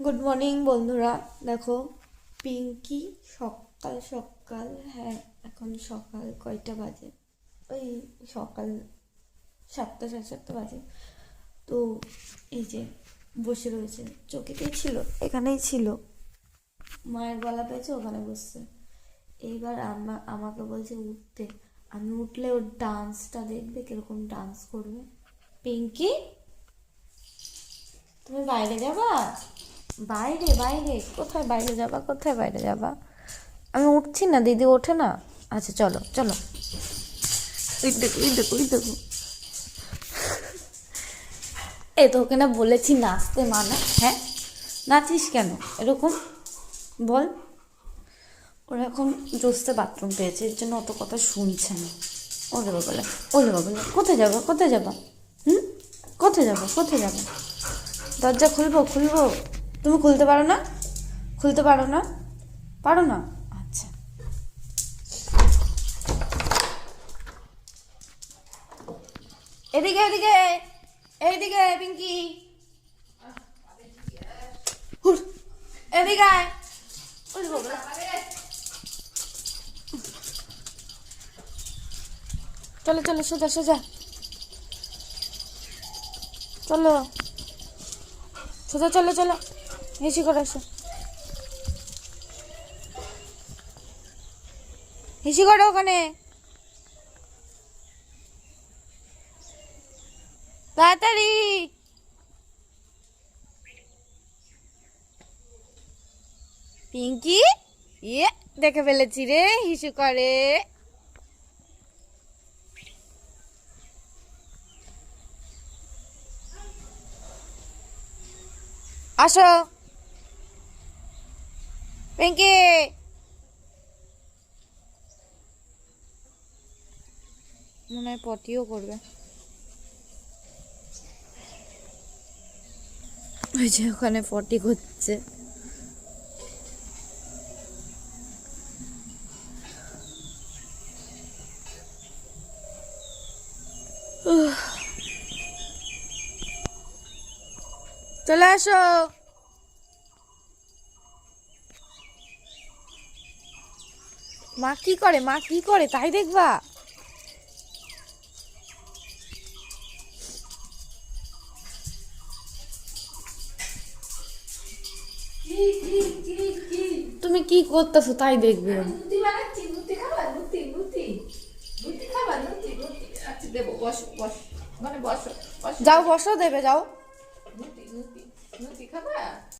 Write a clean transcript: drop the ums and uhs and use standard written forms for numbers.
Good morning বন্ধুরা। দেখো পিঙ্কি সকাল সকাল, হ্যাঁ এখন সকাল কয়টা বাজে, ওই সকাল 7টা 7:30 বাজে। তো এই যে বসে রয়েছে, চৌকিতেই ছিল, এখানেই ছিল, মায়ের গলা পেয়েছে ওখানে বসছে। এইবার আমাকে বলছে উঠতে, আমি উঠলে ওর ডান্সটা দেখবে কিরকম ডান্স করবে। পিঙ্কি তুমি বাইরে যাবা? বাইরে বাইরে কোথায় বাইরে যাবা? কোথায় বাইরে যাবা? আমি উঠছি না, দিদি ওঠে না। আচ্ছা চলো চলো। ওই দেখো ওই দেখো ওই দেখো, এই তো ওকে না বলেছি নাচতে মানা, হ্যাঁ নাচিস কেন এরকম বল। ওরা এখন জোসতে বাথরুম পেয়েছে, এর জন্য অত কথা শুনছে না। ওলে বাবলে ওলে বাবলে, কোথায় যাবা কোথায় যাবা? হুম, কোথায় যাবা কোথায় যাবা? দরজা খুলবো খুলবো, তুমি খুলতে পারো না? খুলতে পারো না? পারো না? আচ্ছা এদিকে এদিকে এইদিকে পিঙ্কি, হুর এদিকে আয়। ওরে বাবা, চলো চলো সোজা সোজা চলো, সোজা চলো চলো, হেসি করে আসো, হেসি করো ওখানে, তাড়াতাড়ি। পিঙ্কি, ইয়ে দেখে ফেলেছি রে, হিসু করে। আসো পিঙ্কি, মনে হয় পটিও করবে। ওই যে ওখানে পটি করছে। চলে আসো। মা কি করে, মা কি করে তাই দেখবা? তুমি কি করতেছো তাই দেখবে। যাও বসো, দেবে যাও।